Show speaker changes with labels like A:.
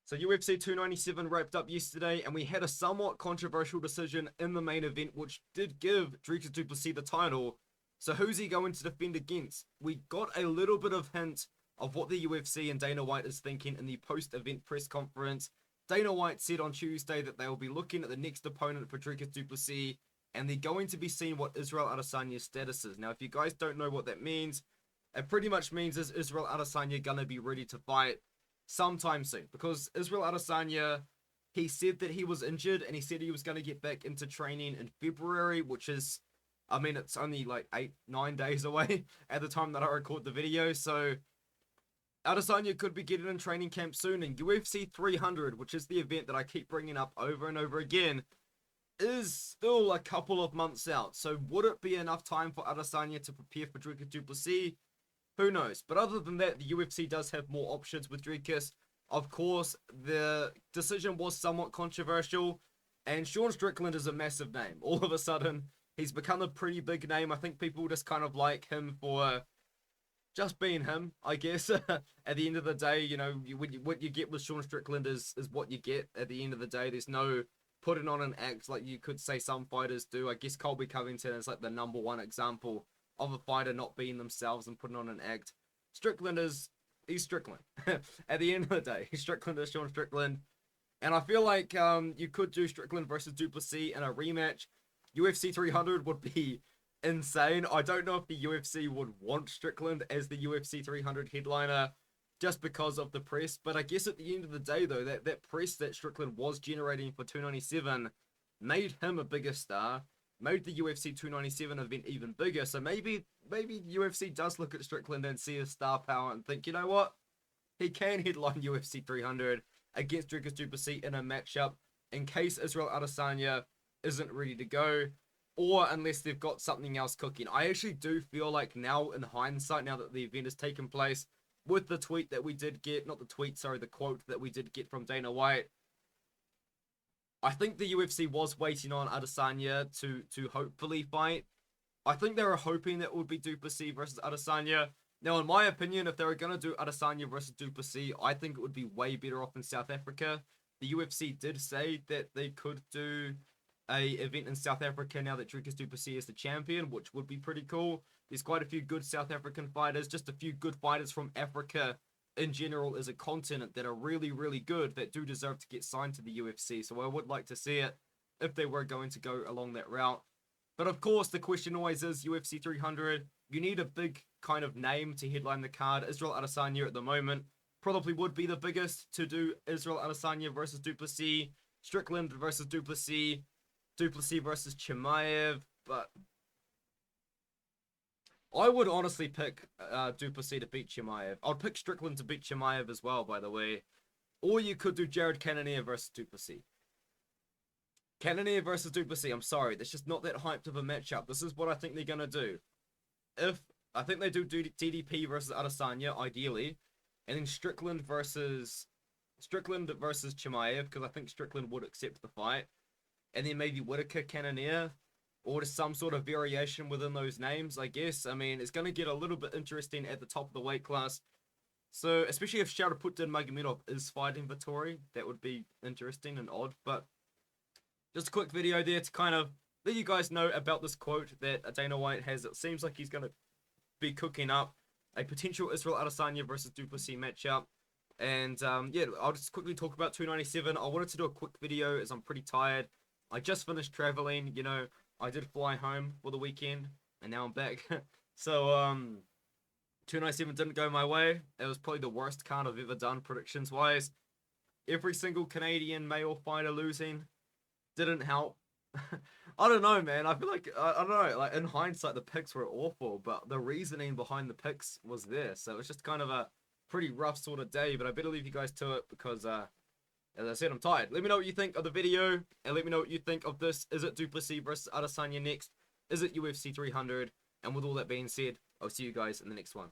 A: So UFC 297 wrapped up yesterday, and we had a somewhat controversial decision in the main event, which did give Dricus du Plessis the title. So who's he going to defend against? We got a little bit of hint of what the UFC and Dana White is thinking in the post-event press conference. Dana White said on Tuesday that they will be looking at the next opponent for Dricus du Plessis, and they're going to be seeing what Israel Adesanya's status is. Now, if you guys don't know what that means, it pretty much means is Israel Adesanya gonna be ready to fight sometime soon, because Israel Adesanya, he said that he was injured and he said he was going to get back into training in February, which is, I mean, it's only like 8-9 days away at the time that I record the video. So Adesanya could be getting in training camp soon, and UFC 300, which is the event that I keep bringing up over and over again, is still a couple of months out. So would it be enough time for Adesanya to prepare for Dricus du Plessis? Who knows? But other than that, the UFC does have more options with Dricus. Of course, the decision was somewhat controversial, and Sean Strickland is a massive name. All of a sudden, he's become a pretty big name. I think people just kind of like him for just being him, I guess. At the end of the day, you know, what you get with Sean Strickland is what you get. At the end of the day, there's no putting on an act like you could say some fighters do. I guess Colby Covington is like the number one example of a fighter not being themselves and putting on an act. Strickland he's Strickland. At the end of the day, Strickland is Sean Strickland. And I feel like you could do Strickland versus du Plessis in a rematch. UFC 300 would be insane. I don't know if the UFC would want Strickland as the UFC 300 headliner just because of the press. But I guess at the end of the day, though, that press that Strickland was generating for 297 made him a bigger star, made the UFC 297 event even bigger. So maybe UFC does look at Strickland and see his star power and think, you know what? He can headline UFC 300 against Dricus du Plessis in a matchup in case Israel Adesanya isn't ready to go, or unless they've got something else cooking. I actually do feel like now, in hindsight, now that the event has taken place, with the tweet that we did get, the quote that we did get from Dana White, I think the UFC was waiting on Adesanya to hopefully fight. I think they were hoping that it would be du Plessis versus Adesanya. Now, in my opinion, if they were going to do Adesanya versus du Plessis, I think it would be way better off in South Africa. The UFC did say that they could do a event in South Africa now that Dricus du Plessis is the champion, which would be pretty cool. There's quite a few good South African fighters, just a few good fighters from Africa in general as a continent that are really, really good, that do deserve to get signed to the UFC. So I would like to see it if they were going to go along that route. But of course, the question always is UFC 300. You need a big kind of name to headline the card. Israel Adesanya at the moment probably would be the biggest to do Israel Adesanya versus du Plessis, Strickland versus du Plessis, du Plessis versus Chimaev. But I would honestly pick du Plessis to beat Chimaev. I'd pick Strickland to beat Chimaev as well, by the way. Or you could do Jared Cannonier versus du Plessis. Cannonier versus du Plessis, I'm sorry, that's just not that hyped of a matchup. This is what I think they're going to do. I think they do DDP versus Adesanya, ideally. And then Strickland versus Chimaev, because I think Strickland would accept the fight. And then maybe Whitaker, Cannonier, or just some sort of variation within those names, I guess. I mean, it's going to get a little bit interesting at the top of the weight class. So, especially if Sharaputdin Magomedov is fighting Vettori, that would be interesting and odd. But just a quick video there to kind of let you guys know about this quote that Dana White has. It seems like he's going to be cooking up a potential Israel Adesanya versus du Plessis matchup. And yeah, I'll just quickly talk about 297. I wanted to do a quick video as I'm pretty tired. I just finished traveling, you know. I did fly home for the weekend, and now I'm back. So, 297 didn't go my way. It was probably the worst card I've ever done, predictions-wise. Every single Canadian male fighter losing didn't help. I don't know, man. I feel like, I don't know, like, in hindsight, the picks were awful, but the reasoning behind the picks was there. So, it's just kind of a pretty rough sort of day, but I better leave you guys to it because, as I said, I'm tired. Let me know what you think of the video, and let me know what you think of this. Is it du Plessis versus Adesanya next? Is it UFC 300? And with all that being said, I'll see you guys in the next one.